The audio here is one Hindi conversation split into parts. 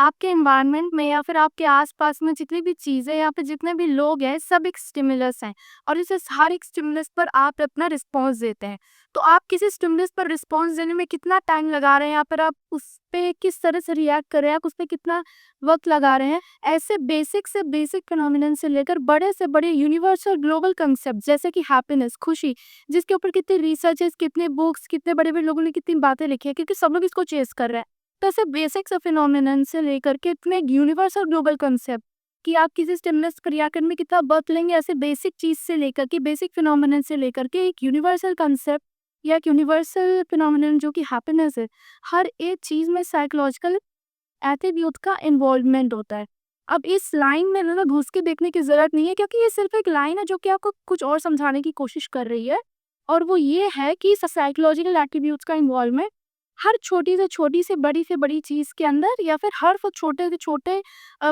आपके एनवायरनमेंट में या फिर आपके आस-पास में जितनी भी चीज़ें या फिर जितने भी लोग हैं, सब एक स्टिमुलस हैं और इस हर एक स्टिमुलस पर आप अपना रिस्पॉन्स देते हैं। तो आप किसी स्टिमुलस पर रिस्पॉन्स देने में कितना टाइम लगा रहे हैं या फिर आप उस पे किस तरह से रिएक्ट कर रहे हैं, आप उस पे कितना वक़्त लगा रहे हैं। ऐसे बेसिक से बेसिक फिनोमिनन से लेकर बड़े से बड़े यूनिवर्सल ग्लोबल कांसेप्ट जैसे कि हैप्पीनेस, खुशी, जिसके ऊपर कितनी रिसर्चेज़, कितने बुक्स, कितने बड़े-बड़े लोगों ने कितनी बातें लिखी हैं क्योंकि सब लोग इसको चेज़ कर रहे हैं। तो ऐसे बेसिक से फिनोमिनन से लेकर के इतने यूनिवर्सल ग्लोबल कांसेप्ट कि आप किसी स्टिमुलस को रिएक्ट करने में कितना वक़्त लेंगे, ऐसे बेसिक चीज़ से लेकर के बेसिक फिनोमिनन से लेकर के एक यूनिवर्सल कांसेप्ट या एक यूनिवर्सल फिनोमिनन जो कि हैप्पीनेस है, हर एक चीज़ में साइकोलॉजिकल एट्रीब्यूट का इन्वॉल्वमेंट होता है। अब इस लाइन में ना घुस के देखने की ज़रूरत नहीं है क्योंकि ये सिर्फ़ एक लाइन है जो कि आपको कुछ और समझाने की कोशिश कर रही है और वो ये है कि साइकोलॉजिकल एट्रीब्यूट्स का इन्वॉल्वमेंट हर छोटी से बड़ी चीज़ के अंदर या फिर हर वो छोटे से छोटे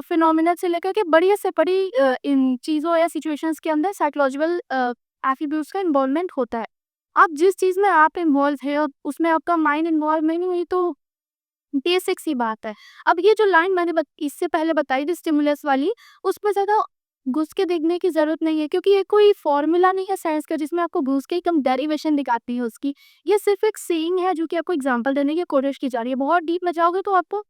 फिनोमिना से लेकर के बड़ी से बड़ी इन चीज़ों या सिचुएशंस के अंदर साइकोलॉजिकल एट्रीब्यूट्स का इन्वॉल्वमेंट होता है। आप जिस चीज़ में आप इन्वॉल्व है और उसमें आपका माइंड इन्वॉल्व नहीं हुई तो बेसिक सी बात है। अब ये जो लाइन मैंने इससे पहले बताई थी स्टिमुलस वाली, उसमें ज़्यादा घुस के देखने की ज़रूरत नहीं है क्योंकि ये कोई फ़ॉर्मूला नहीं है साइंस का जिसमें आपको घुस के एकदम डेरिवेशन दिखाती है उसकी। ये सिर्फ़ एक सेइंग है जो कि आपको एग्ज़ाम्पल देने की कोशिश की जा रही है। बहुत डीप में जाओगे तो आपको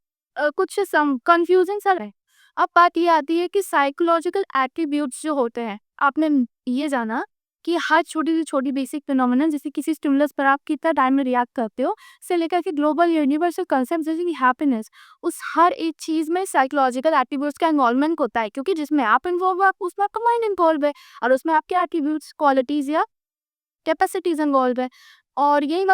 कुछ सम कन्फ्यूज़िंग सा है। अब बात ये आती है कि साइकोलॉजिकल एट्रिब्यूट्स जो होते हैं, आपने ये जाना कि हर छोटी से छोटी बेसिक फिनोमिनन जैसे किसी स्टिमुलस पर आप कितना टाइम में रिएक्ट करते हो से लेकर के ग्लोबल यूनिवर्सल कंसेप्ट जैसे कि हैप्पीनेस, उस हर एक चीज़ में साइकोलॉजिकल एट्रीब्यूट्स का इन्वॉल्वमेंट होता है क्योंकि जिसमें आप इन्वॉल्व हो आप उसमें आपका माइंड इन्वॉल्व है और उसमें आपके एट्रीब्यूट्स, क्वालिटीज़ या कैपेसिटीज़ इन्वॉल्व है। और यही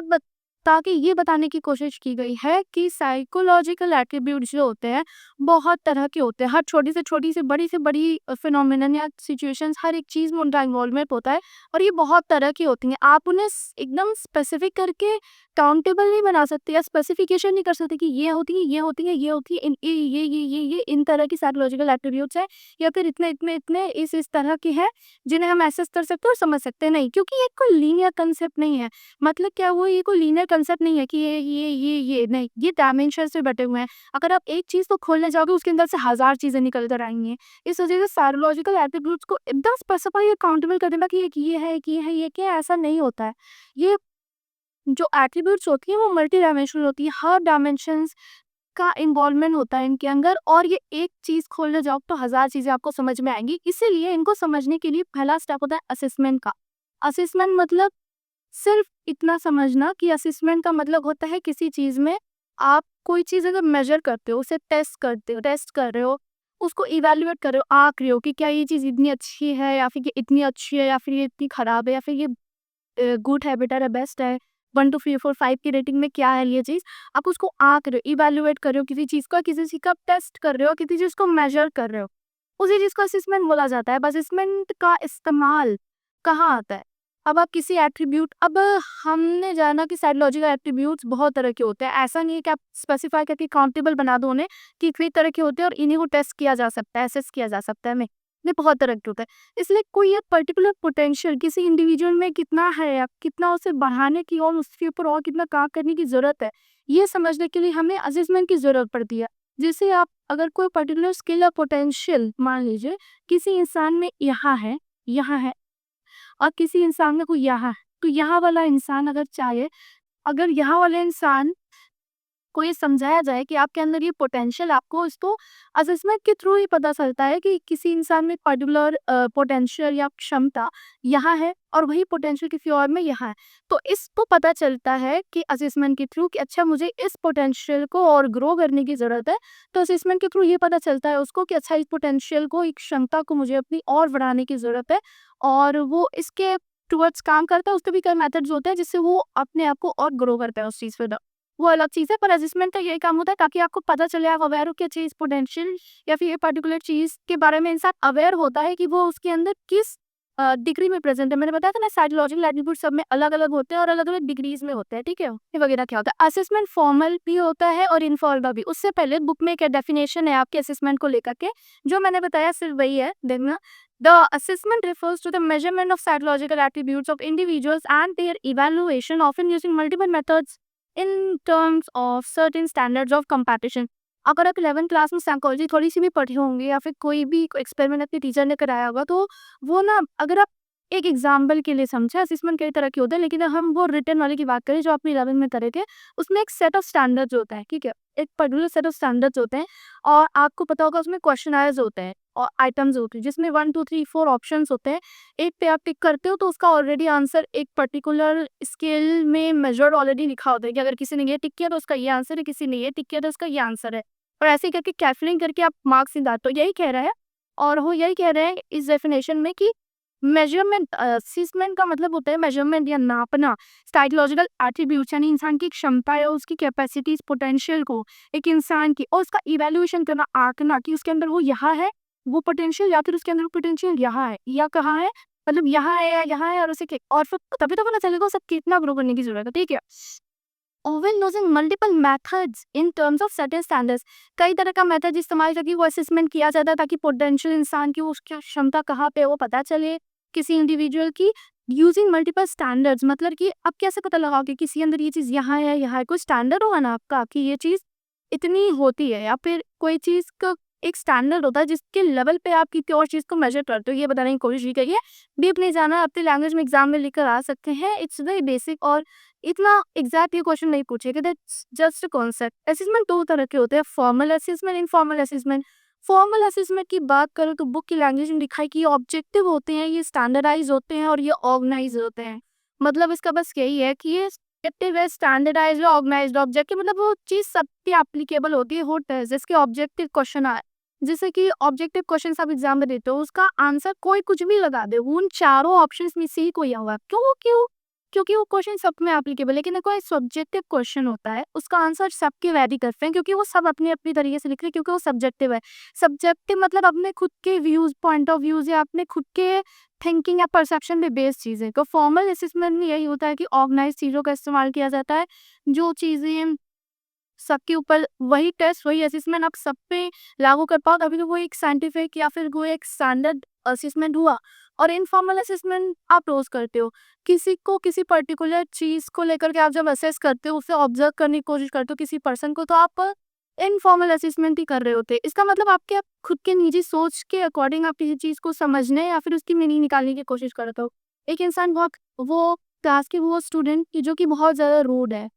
ताकि ये बताने की कोशिश की गई है कि साइकोलॉजिकल एट्रीब्यूट्स जो होते हैं, बहुत तरह के होते हैं। हर छोटी से बड़ी फिनोमिनन या सिचुएशंस हर एक चीज़ में उनका इन्वॉल्वमेंट होता है और ये बहुत तरह की होती हैं। आप उन्हें एकदम स्पेसिफिक करके काउंटेबल नहीं बना सकते या स्पेसिफिकेशन नहीं कर सकते कि ये होती है, ये होती है, ये होती है, इन ये इन तरह की साइकोलॉजिकल एट्रीब्यूट्स हैं या फिर इतने इस तरह के हैं जिन्हें हम एसेस कर सकते हैं और समझ सकते हैं। नहीं, क्योंकि ये कोई लीनियर कंसेप्ट नहीं है। मतलब क्या हुआ, ये कोई लीनियर कंसेप्ट नहीं है कि ये नहीं, ये डायमेंशन से बटे हुए हैं। अगर आप एक चीज़ को खोलने जाओगे उसके अंदर से हज़ार चीज़ें निकल कर आएँगी। इस वजह से साइकोलॉजिकल एट्रिब्यूट्स को एकदम स्पेसिफाई या काउंटेबल कर देना कि एक ये है, एक ये है, ये क्या है, ऐसा नहीं होता है। ये जो एट्रिब्यूट्स होती हैं वो मल्टी डायमेंशनल होती है। हर डायमेंशंस का इन्वॉल्वमेंट होता है इनके अंदर और ये एक चीज़ खोलने जाओ तो हज़ार चीज़ें आपको समझ में आएँगी। इसीलिए इनको समझने के लिए पहला स्टेप होता है असेसमेंट का। असेसमेंट मतलब सिर्फ इतना समझना कि असेसमेंट का मतलब होता है किसी चीज़ में आप कोई चीज़ अगर मेजर करते हो, उसे टेस्ट कर रहे हो, उसको इवैल्यूएट कर रहे हो, आँक रहे हो कि क्या ये चीज़ इतनी अच्छी है या फिर ये इतनी अच्छी है या फिर ये इतनी खराब है या फिर ये गुड है, बेटर है, बेस्ट है, 1 टू 3 4 5 की रेटिंग में क्या है ये चीज़, आप उसको आँक रहे हो, इवैल्यूएट कर रहे हो किसी चीज़ को, किसी चीज़ का टेस्ट कर रहे हो, किसी चीज़ को मेजर कर रहे हो, उसी चीज़ को असेसमेंट बोला जाता है। अब असेसमेंट का इस्तेमाल कहाँ आता है? अब हमने जाना कि साइकोलॉजिकल एट्रिब्यूट्स बहुत तरह के होते हैं। ऐसा नहीं है कि आप स्पेसिफाई करके काउंटेबल बना दो उन्हें कि इतने तरह के होते हैं और इन्हीं को टेस्ट किया जा सकता है, असेस किया जा सकता है, नहीं। ये बहुत तरह के होते हैं। इसलिए कोई एक पर्टिकुलर पोटेंशियल किसी इंडिविजुअल में कितना है या कितना उसे बढ़ाने की और उसके ऊपर और कितना काम करने की ज़रूरत है, ये समझने के लिए हमें असेसमेंट की ज़रूरत पड़ती है। जैसे आप अगर कोई पर्टिकुलर स्किल या पोटेंशियल मान लीजिए किसी इंसान में यहाँ है और किसी इंसान में कोई यहाँ है, तो यहाँ वाला इंसान अगर चाहे, अगर यहाँ वाले इंसान को ये समझाया जाए कि आपके अंदर ये पोटेंशियल आपको इसको असेसमेंट के थ्रू ही पता चलता है कि किसी इंसान में पर्टिकुलर पोटेंशियल या क्षमता यहाँ है और वही पोटेंशियल किसी और में यहाँ है। तो इसको पता चलता है कि असेसमेंट के थ्रू कि अच्छा मुझे इस पोटेंशियल को और ग्रो करने की ज़रूरत है। तो असेसमेंट के थ्रू ये पता चलता है उसको कि अच्छा इस पोटेंशियल को, एक क्षमता को मुझे अपनी और बढ़ाने की ज़रूरत है और वो इसके टुवर्ड्स काम करता है। उसके भी कई मेथड्स होते हैं जिससे वो अपने आप को और ग्रो करता है उस चीज़ पे। वो अलग चीज़ है, पर असेसमेंट का यही काम होता है ताकि आपको पता चले, आप अवेयर हो कि अच्छा इस पोटेंशियल या फिर ये पर्टिकुलर चीज़ के बारे में इंसान अवेयर होता है कि वो उसके अंदर किस डिग्री में प्रेज़ेंट है। मैंने बताया था ना साइकोलॉजिकल एट्रिब्यूट सब में अलग-अलग होते हैं और अलग-अलग डिग्रीज़ में होते हैं, ठीक है? ये वगैरह क्या होता है? असेसमेंट फॉर्मल भी होता है और इनफॉर्मल भी। उससे पहले बुक में एक डेफिनेशन है आपके असेसमेंट को लेकर के, जो मैंने बताया सिर्फ वही है, देखना। The assessment refers to the measurement of psychological attributes of individuals and their evaluation, often using multiple methods in terms of certain standards of competition. अगर आप 11th क्लास में साइकोलॉजी थोड़ी-सी भी पढ़े होंगे या फिर कोई भी एक्सपेरिमेंट आपके टीचर ने कराया होगा, तो वो ना अगर आप एक एग्ज़ाम्पल के लिए समझें, असेसमेंट कई तरह के होते हैं, लेकिन हम वो रिटन वाले की बात करें जो आपने 11th में करे थे, उसमें एक सेट ऑफ स्टैंडर्ड्स होता है, ठीक है? एक पर्टिकुलर सेट ऑफ स्टैंडर्ड्स होते हैं और आपको पता होगा उसमें क्वेश्चनायर्स होते हैं और आइटम्स होते हैं, जिसमें 1, 2, 3, 4 ऑप्शंस होते हैं। एक पे आप टिक करते हो तो उसका ऑलरेडी आंसर एक पर्टिकुलर स्केल में मेजर्ड ऑलरेडी लिखा होता है कि अगर किसी ने ये टिक किया तो उसका ये आंसर है, किसी ने ये टिक किया तो उसका ये आंसर है। और ऐसे ही करके कैलकुलेट करके आप मार्क्स निकालते हो, यही कह रहा है। और वो यही कह रहे हैं इस डेफिनेशन में कि मेजरमेंट असेसमेंट का मतलब होता है मेजरमेंट या नापना साइकोलॉजिकल एट्रीब्यूट्स, यानी इंसान की क्षमता या उसकी कैपेसिटीज पोटेंशियल को एक इंसान की और उसका इवैल्यूएशन करना, आंकना कि उसके अंदर वो यहाँ है वो पोटेंशियल, या फिर उसके अंदर पोटेंशियल यहाँ है या कहाँ है, मतलब यहाँ है या यहाँ है, और उसे और फिर तभी तो पता चलेगा उसे कितना ग्रो करने की जरूरत है, ठीक है? Oven using multiple methods in terms of certain standards, कई तरह का मेथड इस्तेमाल करके वो असेसमेंट किया जाता है ताकि पोटेंशियल इंसान की उसकी क्षमता कहाँ पे है वो पता चले किसी इंडिविजुअल की। यूजिंग मल्टीपल स्टैंडर्ड्स मतलब कि आप कैसे पता लगाओगे किसी अंदर ये चीज़ यहाँ है, यहाँ है, कोई स्टैंडर्ड होगा ना आपका कि ये चीज़ इतनी होती है, या फिर कोई चीज़ का एक स्टैंडर्ड होता है जिसके लेवल पे आप किसी और चीज़ को मेजर करते हो, ये बताने की कोशिश भी करिए। डीप नहीं जाना, अपनी लैंग्वेज में एग्जाम में लिखकर आ सकते हैं, इट्स वेरी बेसिक और इतना एग्जैक्ट ये क्वेश्चन नहीं पूछेगा, that's just a concept. Assessment दो तरह के होते हैं, formal assessment, informal assessment. Formal assessment की बात करूँ तो बुक की लैंग्वेज में लिखा है कि ये ऑब्जेक्टिव होते हैं, ये स्टैंडर्डाइज होते हैं और ये ऑर्गेनाइज होते हैं। मतलब इसका बस यही है कि ये ऑब्जेक्टिव है, स्टैंडर्डाइज्ड है, ऑर्गेनाइज्ड। ऑब्जेक्टिव मतलब वो चीज़ सब पे एप्लीकेबल होती है, होता है जिसके ऑब्जेक्टिव क्वेश्चन आए, जैसे कि ऑब्जेक्टिव क्वेश्चन आप एग्जाम में देते हो उसका आंसर कोई कुछ भी लगा दे, उन चारों ऑप्शंस में से ही कोई होगा। क्यों क्यों क्योंकि वो क्वेश्चन सब में एप्लीकेबल है, लेकिन कोई सब्जेक्टिव क्वेश्चन होता है उसका आंसर सबके वैरी करते हैं क्योंकि वो सब अपनी अपनी तरीके से लिख रहे हैं, क्योंकि वो सब्जेक्टिव है। सब्जेक्टिव मतलब अपने खुद के व्यूज, पॉइंट ऑफ व्यूज या अपने खुद के थिंकिंग या परसेप्शन पे बेस्ड चीज़ें। तो फॉर्मल असेसमेंट में यही होता है कि ऑर्गेनाइज चीज़ों का इस्तेमाल किया जाता है, जो चीज़ें सबके ऊपर वही टेस्ट, वही असेसमेंट आप सब पे लागू कर पाओ, तभी तो वो एक साइंटिफिक या फिर वो एक स्टैंडर्ड असेसमेंट हुआ। और इनफॉर्मल असेसमेंट आप रोज करते हो, किसी को किसी पर्टिकुलर चीज को लेकर के आप जब असेस करते हो, उसे ऑब्जर्व करने की कोशिश करते हो किसी पर्सन को, तो आप इनफॉर्मल असेसमेंट ही कर रहे होते हैं। इसका मतलब आपके आप खुद के निजी सोच के अकॉर्डिंग आप किसी चीज को समझने या फिर उसकी मीनिंग निकालने की कोशिश करते हो। एक इंसान बहुत वो क्लास के वो स्टूडेंट की जो कि बहुत ज्यादा रूड है,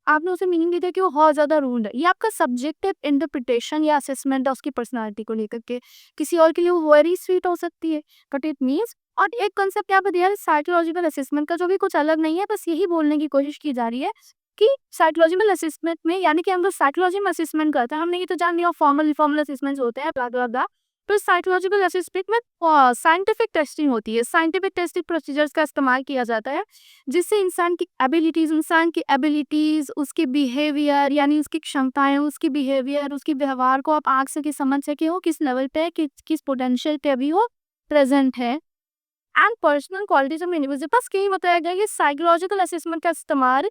आपने उसे मीनिंग दी थी कि वो बहुत ज़्यादा रूड है। ये आपका सब्जेक्टिव इंटरप्रिटेशन या असेसमेंट है उसकी पर्सनैलिटी को लेकर के। किसी और के लिए वो वेरी स्वीट हो सकती है, बट इट मीन्स और एक कांसेप्ट यहाँ पे दिया है साइकोलॉजिकल असेसमेंट का, जो भी कुछ अलग नहीं है, बस यही बोलने की कोशिश की जा रही है कि साइकोलॉजिकल असेसमेंट में, यानी कि हम लोग साइकोलॉजी में असेसमेंट करते हैं, हमने ये तो जान लिया फॉर्मल इनफॉर्मल असेसमेंट्स होते हैं, ब्ला ब्ला ब्ला। तो साइकोलॉजिकल असेसमेंट में साइंटिफिक टेस्टिंग होती है, साइंटिफिक टेस्टिंग प्रोसीजर्स का इस्तेमाल किया जाता है, जिससे इंसान की एबिलिटीज, उसके बिहेवियर यानी उसकी क्षमताएं, उसकी बिहेवियर, उसकी व्यवहार को आप आंख से समझ सके हो किस लेवल पे है, किस पोटेंशियल पे अभी वो प्रेजेंट है। And personal qualities of individual, बस यही बताया गया कि साइकोलॉजिकल असेसमेंट का इस्तेमाल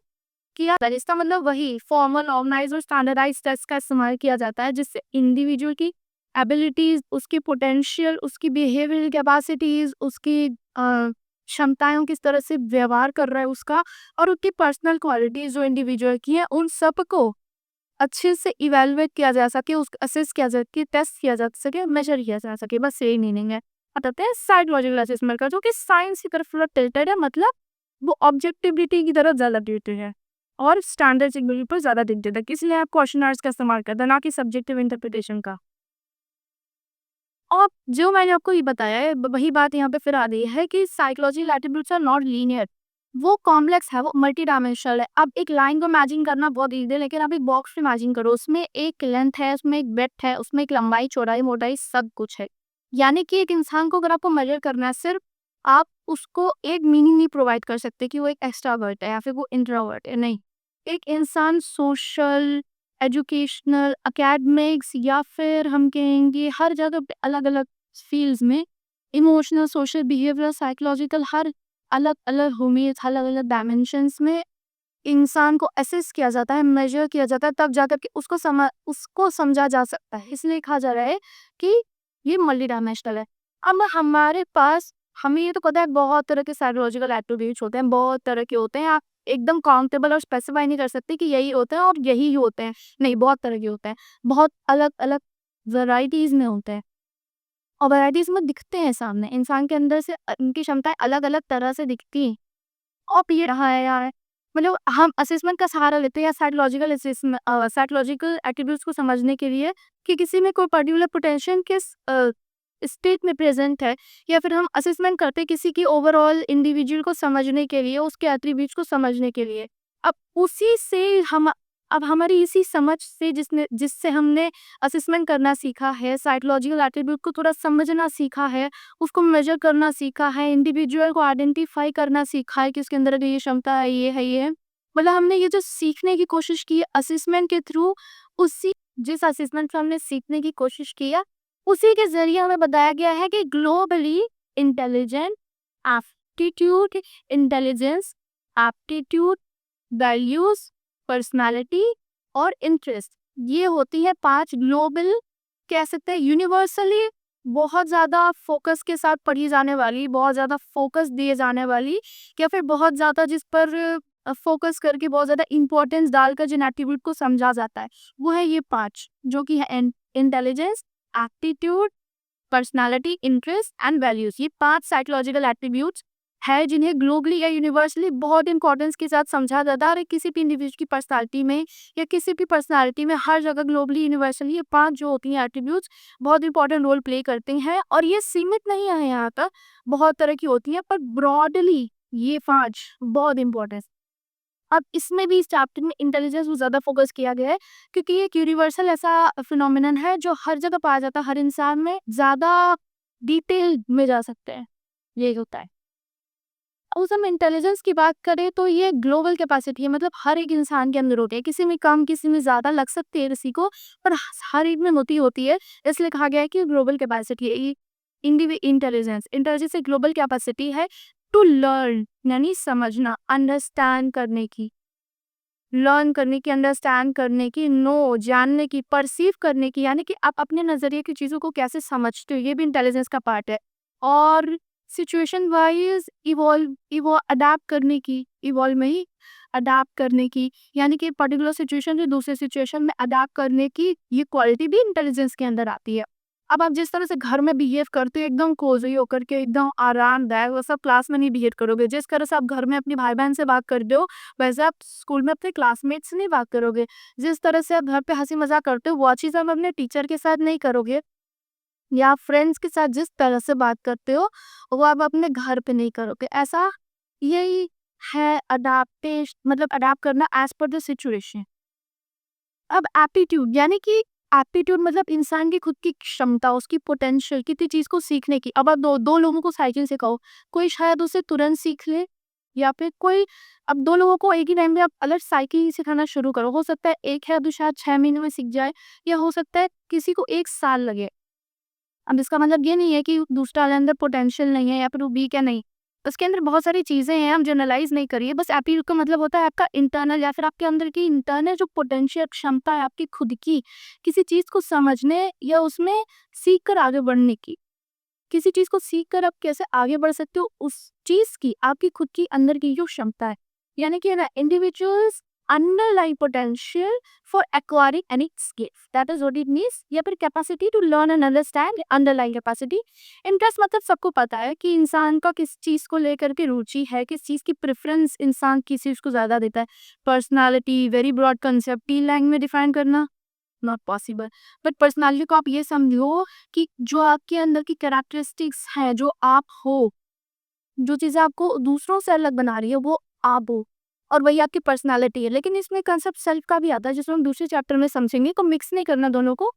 किया जाता है। इसका मतलब वही फॉर्मल, ऑर्गेनाइज और स्टैंडर्डाइज टेस्ट का इस्तेमाल किया जाता है, जिससे इंडिविजुअल की एबिलिटीज, उसकी पोटेंशियल, उसकी बिहेवियरल कैपेसिटीज, उसकी क्षमताएं, किस तरह से व्यवहार कर रहा है उसका, और उसकी पर्सनल क्वालिटीज जो इंडिविजुअल की है, उन सब को अच्छे से इवेलुएट किया जा सके, उसको असेस किया जा सके, टेस्ट किया जा सके, मेजर किया जा सके, बस यही मीनिंग है। बताते हैं साइकोलॉजिकल असेसमेंट का, जो कि साइंस की तरफ थोड़ा टिल्टेड है, मतलब वो ऑब्जेक्टिविटी की तरफ ज़्यादा टिल्टेड है और स्टैंडर्ड सिग्नल पर ज़्यादा टिल्टेड है, इसलिए आप क्वेश्चनर्स का इस्तेमाल करते हैं, ना कि सब्जेक्टिव इंटरप्रिटेशन का। और जो मैंने आपको ये बताया है, वही बात यहाँ पे फिर आ रही है कि psychological attributes are not linear, वो कॉम्प्लेक्स है, वो मल्टी डायमेंशनल है। अब एक लाइन को इमेजिन करना बहुत ईजी है, लेकिन आप एक बॉक्स इमेजिन करो, उसमें एक लेंथ है, उसमें एक ब्रेड्थ है, उसमें एक लंबाई, चौड़ाई, मोटाई, सब कुछ है। यानी कि एक इंसान को अगर आपको मेजर करना है, सिर्फ आप उसको एक मीनिंग नहीं प्रोवाइड कर सकते कि वो एक एक्स्ट्रावर्ट है या फिर वो इंट्रोवर्ट है, नहीं। एक इंसान सोशल, एजुकेशनल, एकेडमिक्स या फिर हम कहेंगे हर जगह पे अलग-अलग फील्ड्स में इमोशनल, सोशल, बिहेवियरल, साइकोलॉजिकल, हर अलग-अलग होमीज, अलग-अलग डायमेंशंस में इंसान को असेस किया जाता है, मेजर किया जाता है, तब जाकर के उसको समझा जा सकता है। इसलिए कहा जा रहा है कि ये मल्टी डायमेंशनल है। अब हमारे पास, हमें ये तो पता है बहुत तरह के साइकोलॉजिकल एट्रीब्यूट्स होते हैं, बहुत तरह के होते हैं। एकदम काउंटेबल और स्पेसिफाई नहीं कर सकते कि यही होता है और यही होते हैं। नहीं, बहुत तरह के होते हैं, बहुत अलग-अलग वैराइटीज़ में होते हैं और वैराइटीज़ में दिखते हैं सामने। इंसान के अंदर से उनकी क्षमताएँ अलग-अलग तरह से दिखती हैं। और ये रहा है यार, मतलब हम असेसमेंट का सहारा लेते हैं या साइकोलॉजिकल एट्रीब्यूट्स को समझने के लिए कि किसी में कोई पर्टिकुलर पोटेंशियल किस स्टेट में प्रेजेंट है, या फिर हम असेसमेंट करते हैं किसी की ओवरऑल इंडिविजुअल को समझने के लिए, उसके एट्रीब्यूट्स को समझने के लिए। अब उसी से हम अब हमारी इसी समझ से जिससे हमने असेसमेंट करना सीखा है, साइकोलॉजिकल एट्रीब्यूट को थोड़ा समझना सीखा है, उसको मेजर करना सीखा है, इंडिविजुअल को आइडेंटिफाई करना सीखा है कि उसके अंदर ये क्षमता है, ये है, ये है। मतलब हमने ये जो सीखने की कोशिश की है असेसमेंट के थ्रू, उसी जिस असेसमेंट से हमने सीखने की कोशिश की है, उसी के ज़रिए हमें बताया गया है कि globally intelligent, aptitude, intelligence, aptitude, values, personality और इंटरेस्ट, ये होती है 5 ग्लोबल, कह सकते हैं यूनिवर्सली बहुत ज़्यादा फ़ोकस के साथ पढ़ी जाने वाली, बहुत ज़्यादा फ़ोकस दिए जाने वाली, या फिर बहुत ज़्यादा जिस पर फ़ोकस करके बहुत ज़्यादा इम्पोर्टेंस डालकर जिन एट्रीब्यूट को समझा जाता है, वो है ये 5, जो कि है intelligence, aptitude, personality, interest and values. ये 5 साइकोलॉजिकल एट्रीब्यूट्स है जिन्हें ग्लोबली या यूनिवर्सली बहुत इंपॉर्टेंस के साथ समझा जाता है, और किसी भी इंडिविजुअल की पर्सनालिटी में या किसी भी पर्सनालिटी में हर जगह ग्लोबली यूनिवर्सली ये 5 जो होती हैं एट्रीब्यूट्स बहुत इंपॉर्टेंट रोल प्ले करते हैं। और ये सीमित नहीं है यहाँ तक, बहुत तरह की होती हैं, पर ब्रॉडली ये 5 बहुत इंपॉर्टेंट। अब इसमें भी इस चैप्टर में इंटेलिजेंस को ज़्यादा फोकस किया गया है, क्योंकि ये एक यूनिवर्सल ऐसा फिनोमिनन है जो हर जगह पाया जाता है, हर इंसान में। ज़्यादा डिटेल में जा सकते हैं, ये होता है। उस हम इंटेलिजेंस की बात करें तो ये ग्लोबल कैपेसिटी है, मतलब हर एक इंसान के अंदर होती है। किसी में कम, किसी में ज़्यादा लग सकती है किसी को, पर हर एक में होती है। इसलिए कहा गया है कि ग्लोबल कैपेसिटी है ये। इंटेलिजेंस इंटेलिजेंस एक ग्लोबल कैपेसिटी है टू लर्न, यानी समझना, अंडरस्टैंड करने की, अंडरस्टैंड करने की, नो जानने की, परसीव करने की, यानी कि आप अपने नज़रिए की चीज़ों को कैसे समझते हो, ये भी इंटेलिजेंस का पार्ट है। और सिचुएशन वाइज इवॉल्व अडाप्ट करने की, इवॉल्व में ही अडाप्ट करने की, यानी कि पर्टिकुलर सिचुएशन से दूसरे सिचुएशन में अडाप्ट करने की, ये क्वालिटी भी इंटेलिजेंस के अंदर आती है। अब आप जिस तरह से घर में बिहेव करते हो एकदम कोज़ी होकर के, एकदम आरामदायक, वो सब क्लास में नहीं बिहेव करोगे। जिस तरह से आप घर में अपनी भाई-बहन से बात करते हो, वैसे आप स्कूल में अपने क्लासमेट से नहीं बात करोगे। जिस तरह से आप घर पे हँसी-मज़ाक करते हो, वो चीज़ आप अपने टीचर के साथ नहीं करोगे, या फ्रेंड्स के साथ जिस तरह से बात करते हो, वो आप अपने घर पे नहीं करोगे। ऐसा यही है मतलब अडॉप्ट करना एज़ पर द सिचुएशन। अब एप्टीट्यूड, यानी कि एप्टीट्यूड मतलब इंसान की खुद की क्षमता, उसकी पोटेंशियल, किसी चीज़ को सीखने की। अब आप दो लोगों को साइकिल सिखाओ, कोई शायद उसे तुरंत सीख ले, या फिर कोई, अब 2 लोगों को एक ही टाइम पे आप अलग साइकिल ही सिखाना शुरू करो। हो सकता है एक है तो शायद 6 महीने में सीख जाए, या हो सकता है किसी को 1 साल लगे। अब इसका मतलब ये नहीं है कि दूसरा वाले अंदर पोटेंशियल नहीं है या फिर वो वीक है, नहीं। उसके अंदर बहुत सारी चीज़ें हैं, हम जनरलाइज़ नहीं करिए। बस एप्टीट्यूड का मतलब होता है आपका इंटरनल, या फिर आपके अंदर की इंटरनल जो पोटेंशियल क्षमता है आपकी खुद की, किसी चीज़ को समझने या उसमें सीख कर आगे बढ़ने की। किसी चीज़ को सीख कर आप कैसे आगे बढ़ सकते हो, उस चीज़ की आपकी खुद की अंदर की जो क्षमता है। यानी कि ना, individuals underlying potential for acquiring any skill, that is what it means, या फिर capacity to learn and understand, underline capacity. Interest मतलब सबको पता है कि इंसान का किस चीज़ को लेकर के रुचि है, किस चीज़ की प्रेफरेंस इंसान किस चीज़ को ज़्यादा देता है। Personality very broad concept, 3 line में डिफाइन करना नॉट पॉसिबल। बट पर्सनालिटी को आप ये समझो कि जो आपके अंदर की कैरेक्टरिस्टिक्स हैं, जो आप हो, जो चीज़ें आपको दूसरों से अलग बना रही है, वो आप हो, और वही आपकी पर्सनालिटी है। लेकिन इसमें कंसेप्ट सेल्फ का भी आता है, जिसको हम दूसरे चैप्टर में समझेंगे, तो मिक्स नहीं करना दोनों को।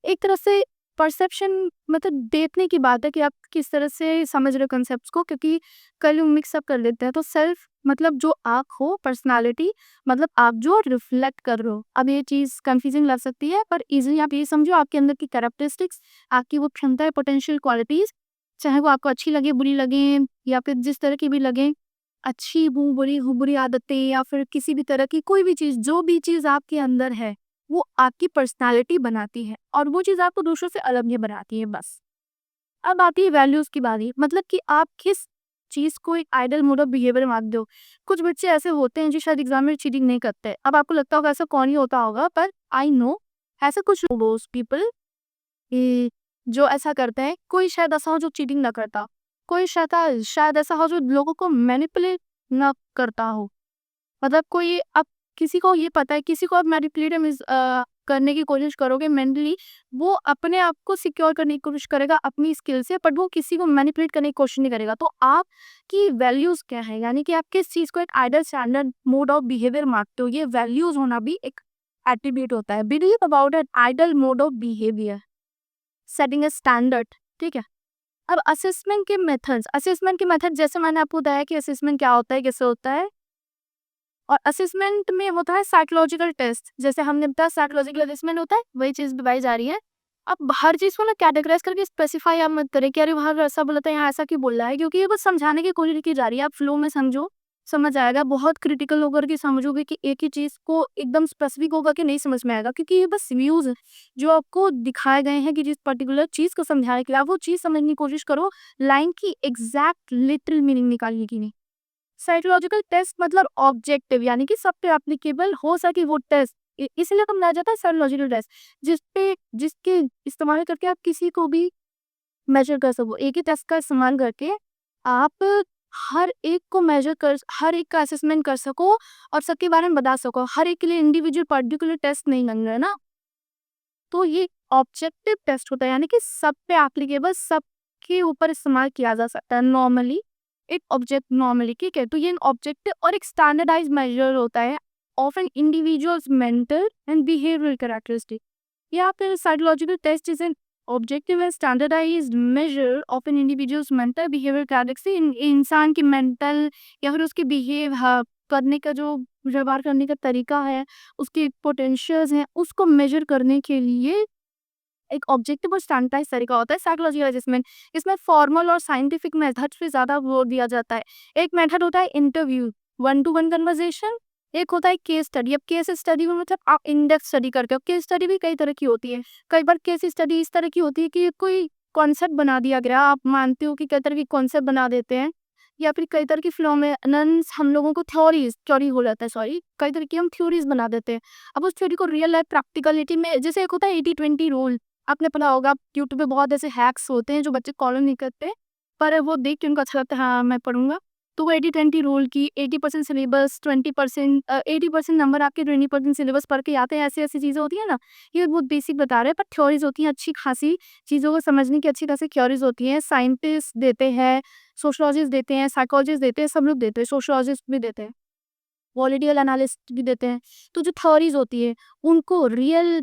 एक तरह से परसेप्शन मतलब देखने की बात है कि आप किस तरह से समझ रहे हो कंसेप्ट्स को, क्योंकि कल मिक्स अप कर लेते हैं। तो सेल्फ मतलब जो आप हो, पर्सनालिटी मतलब आप जो रिफ्लेक्ट कर रहे हो। अब ये चीज़ कंफ्यूजिंग लग सकती है, पर इजीली आप ये समझो आपके अंदर की कैरेक्टरिस्टिक्स, आपकी वो क्षमता है, पोटेंशियल क्वालिटीज़, चाहे वो आपको अच्छी लगे, बुरी लगे, या फिर जिस तरह की भी लगे, अच्छी हूँ, बुरी हूँ, बुरी आदतें, या फिर किसी भी तरह की कोई भी चीज़, जो भी चीज़ आपके अंदर है, वो आपकी पर्सनैलिटी बनाती है, और वो चीज़ आपको दूसरों से अलग नहीं बनाती है, बस। अब आती है वैल्यूज़ की बारी, मतलब कि आप किस चीज़ को एक आइडल मोड ऑफ बिहेवियर मान दो। कुछ बच्चे ऐसे होते हैं जो शायद एग्ज़ाम में चीटिंग नहीं करते। अब आपको लगता होगा ऐसा कौन ही होता होगा, पर आई नो ऐसे कुछ दोज़ पीपल कि जो ऐसा करते हैं। कोई शायद ऐसा हो जो चीटिंग ना करता, कोई शायद ऐसा हो जो लोगों को मैनिपुलेट ना करता हो। मतलब कोई अब किसी को ये पता है, किसी को आप करने की कोशिश करोगे मेंटली, वो अपने आप को सिक्योर करने की कोशिश करेगा अपनी स्किल से, बट वो किसी को मैनिपुलेट करने की कोशिश नहीं करेगा। तो आपकी वैल्यूज़ क्या है? यानी कि आप किस चीज़ को एक ideal standard mode of behaviour मानते हो? ये वैल्यूज़ होना भी एक एट्रीब्यूट होता है। Believe about an ideal mode of behaviour, setting a standard, ठीक है? अब असेसमेंट के मेथड जैसे मैंने आपको बताया कि असेसमेंट क्या होता है, कैसे होता है। और असेसमेंट में होता है साइकोलॉजिकल टेस्ट, जैसे हमने बताया साइकोलॉजिकल असेसमेंट होता है, वही चीज़ बताई जा रही है। अब हर चीज़ को ना कैटेगराइज करके स्पेसिफाई आप मत करें कि अरे वहाँ ऐसा बोला था, यहाँ ऐसा क्यों बोल रहा है, क्योंकि ये बस समझाने की कोशिश की जा रही है। आप फ्लो में समझो, समझ आएगा। बहुत क्रिटिकल होकर के समझोगे कि एक ही चीज़ को एकदम स्पेसिफिक होकर के नहीं समझ में आएगा, क्योंकि ये बस व्यूज़ है जो आपको दिखाए गए हैं कि जिस पर्टिकुलर चीज़ को समझाने के लिए आप वो चीज़ समझने की कोशिश करो, लाइन की एग्जैक्ट लिटरल मीनिंग निकालने की नहीं। साइकोलॉजिकल टेस्ट मतलब ऑब्जेक्टिव, यानी कि सब पे एप्लीकेबल हो सके वो टेस्ट, इसलिए तो बनाया जाता है साइकोलॉजिकल टेस्ट, जिसके इस्तेमाल करके आप किसी को भी मेजर कर सको। एक ही टेस्ट का इस्तेमाल करके आप हर एक का असेसमेंट कर सको और सबके बारे में बता सको। हर एक के लिए इंडिविजुअल पर्टिकुलर टेस्ट नहीं बन रहा है ना। तो ये ऑब्जेक्टिव टेस्ट होता है, यानी कि सब पे एप्लीकेबल, सबके ऊपर इस्तेमाल किया जा सकता है नॉर्मली। एक ऑब्जेक्ट नॉर्मली, ठीक है। तो ये ऑब्जेक्टिव और एक स्टैंडर्डाइज मेजर होता है of an individual's mental and behavioural characteristic. या फिर psychological test is an objective and standardised measure of an individual's mental behaviour characteristic. इंसान की मेंटल या फिर उसके बिहेव करने का जो व्यवहार करने का तरीका है, उसके पोटेंशियल्स हैं, उसको मेजर करने के लिए एक ऑब्जेक्टिव और स्टैंडर्डाइज तरीका होता है साइकोलॉजिकल असेसमेंट। इसमें फॉर्मल और साइंटिफिक मेथड पे ज़्यादा जोर दिया जाता है। एक मेथड होता है interview, one two one conversation. एक होता है केस स्टडी। अब केस स्टडी में मतलब आप इंडेक्स स्टडी करते हो। केस स्टडी भी कई तरह की होती है। कई बार केस स्टडी इस तरह की होती है कि कोई कॉन्सेप्ट बना दिया गया, आप मानते हो कि कई तरह की कॉन्सेप्ट बना देते हैं, या फिर कई तरह की फिनोमेनन्स हम लोगों को थ्योरी हो जाता है, सॉरी, कई तरह की हम थ्योरीज बना देते हैं। अब उस थ्योरी को रियल लाइफ प्रैक्टिकलिटी में, जैसे एक होता है 80-20 रूल, आपने पढ़ा होगा। यूट्यूब पे बहुत ऐसे हैक्स होते हैं जो बच्चे फॉलो नहीं करते, पर वो देख के उनको अच्छा लगता है, हाँ मैं पढ़ूंगा। तो वो 80-20 रूल की 80% सिलेबस, 20% 80% नंबर आपके 20% सिलेबस पढ़ के आते हैं, ऐसी ऐसी चीज़ें होती है ना। ये बहुत बेसिक बता रहे हैं, पर थ्योरीज होती हैं अच्छी खासी, चीज़ों को समझने की अच्छी खासी थ्योरीज होती हैं। साइंटिस्ट देते हैं, सोशोलॉजिस्ट देते हैं, साइकोलॉजिस्ट देते हैं, सब लोग देते हैं, सोशोलॉजिस्ट भी देते हैं, पॉलिटिकल एनालिस्ट भी देते हैं। तो जो थ्योरीज होती है उनको रियल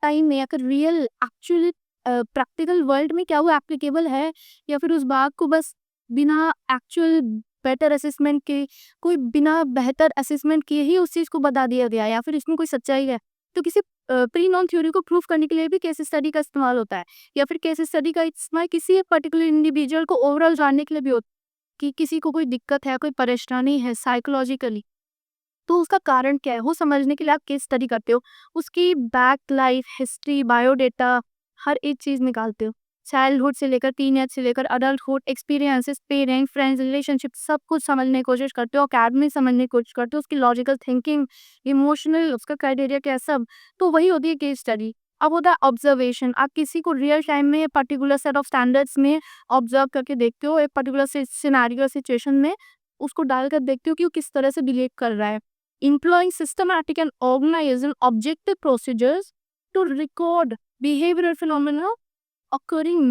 टाइम में या फिर रियल एक्चुअली प्रैक्टिकल वर्ल्ड में क्या वो एप्लीकेबल है, या फिर उस बात को बस बिना एक्चुअल बेटर असेसमेंट के, कोई बिना बेहतर असेसमेंट किए ही उस चीज़ को बता दिया गया, या फिर इसमें कोई सच्चाई है। तो किसी प्री नॉन थ्योरी को प्रूफ करने के लिए भी केस स्टडी का इस्तेमाल होता है, या फिर केस स्टडी का इस्तेमाल किसी पर्टिकुलर इंडिविजुअल को ओवरऑल जानने के लिए भी होता है कि किसी को कोई दिक्कत है, कोई परेशानी है साइकोलॉजिकली, तो उसका कारण क्या है वो समझने के लिए आप केस स्टडी करते हो। उसकी बैक लाइफ हिस्ट्री, बायोडेटा, हर एक चीज़ निकालते हो। चाइल्डहुड से लेकर टीनेज से लेकर adulthood, experiences, parent, friends, relationship, सब कुछ समझने की कोशिश करते हो। अकेडमी समझने की कोशिश करते हो, उसकी लॉजिकल थिंकिंग, इमोशनल, उसका क्राइटेरिया क्या है, सब। तो वही होती है केस स्टडी। अब होता है ऑब्जर्वेशन। आप किसी को रियल टाइम में पर्टिकुलर सेट ऑफ स्टैंडर्ड्स में ऑब्जर्व करके देखते हो, एक पर्टिकुलर सिनेरियो सिचुएशन में उसको डालकर देखते हो कि वो किस तरह से बिहेव कर रहा है। Employing systematic and organized and objective procedures to record behavioral phenomena occurring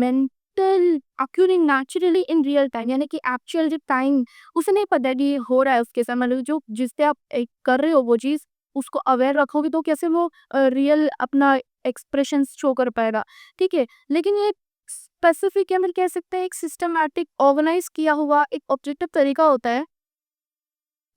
naturally in real time, यानी कि एक्चुअल जो टाइम उसे नहीं पता कि ये हो रहा है उसके साथ, मतलब जो जिससे आप कर रहे हो वो चीज़, उसको अवेयर रखोगे तो कैसे वो रियल अपना एक्सप्रेशन शो कर पाएगा, ठीक है। लेकिन ये स्पेसिफिक या फिर कह सकते हैं एक सिस्टमैटिक ऑर्गेनाइज किया हुआ एक ऑब्जेक्टिव तरीका होता है,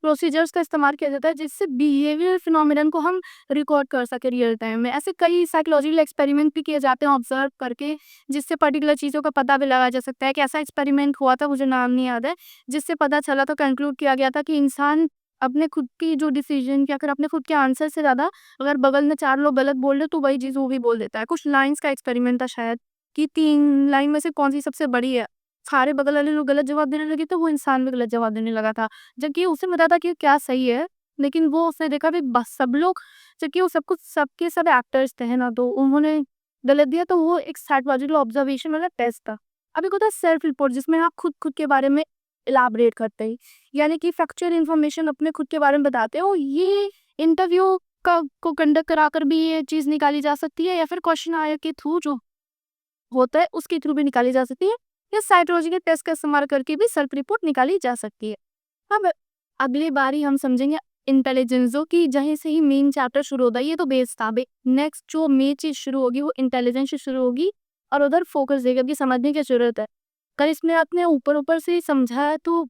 प्रोसीजर्स का इस्तेमाल किया जाता है जिससे बिहेवियर फिनोमिनन को हम रिकॉर्ड कर सके रियल टाइम में। ऐसे कई साइकोलॉजिकल एक्सपेरिमेंट भी किए जाते हैं ऑब्जर्व करके, जिससे पर्टिकुलर चीज़ों का पता भी लगाया जा सकता है। कि ऐसा एक्सपेरिमेंट हुआ था, मुझे नाम नहीं याद है, जिससे पता चला था, कंक्लूड किया गया था कि इंसान अपने खुद की जो डिसीजन या फिर अपने खुद के आंसर से ज़्यादा अगर बगल में 4 लोग गलत बोल रहे तो वही चीज़ वो भी बोल देता है। कुछ लाइन्स का एक्सपेरिमेंट था शायद, कि 3 लाइन में से कौन सी सबसे बड़ी है, सारे बगल वाले लोग गलत जवाब देने लगे तो वो इंसान भी गलत जवाब देने लगा था। जबकि उसे पता था कि क्या सही है, लेकिन वो उसने देखा कि बस सब लोग, जबकि वो सब कुछ सबके सब एक्टर्स थे, है ना? तो उन्होंने गलत दिया, तो वो एक साइकोलॉजिकल ऑब्जर्वेशन वाला टेस्ट था। अब एक होता है सेल्फ रिपोर्ट, जिसमें आप खुद के बारे में इलैबोरेट करते हैं, यानी कि फैक्चुअल इन्फॉर्मेशन अपने खुद के बारे में बताते हो। ये इंटरव्यू का को कंडक्ट कराकर भी ये चीज़ निकाली जा सकती है, या फिर क्वेश्चन आयर के थ्रू जो होता है उसके थ्रू भी निकाली जा सकती है, या साइकोलॉजिकल टेस्ट का इस्तेमाल करके भी सेल्फ रिपोर्ट निकाली जा सकती है। अब अगली बारी हम समझेंगे इंटेलिजेंसो की, जहीं से ही मेन चैप्टर शुरू होता है। ये तो बेस था। नेक्स्ट जो मेन चीज़ शुरू होगी वो इंटेलिजेंस से शुरू होगी, और उधर फोकस देगा कि समझने की ज़रूरत है। अगर इसमें आपने ऊपर-ऊपर से ही समझा है तो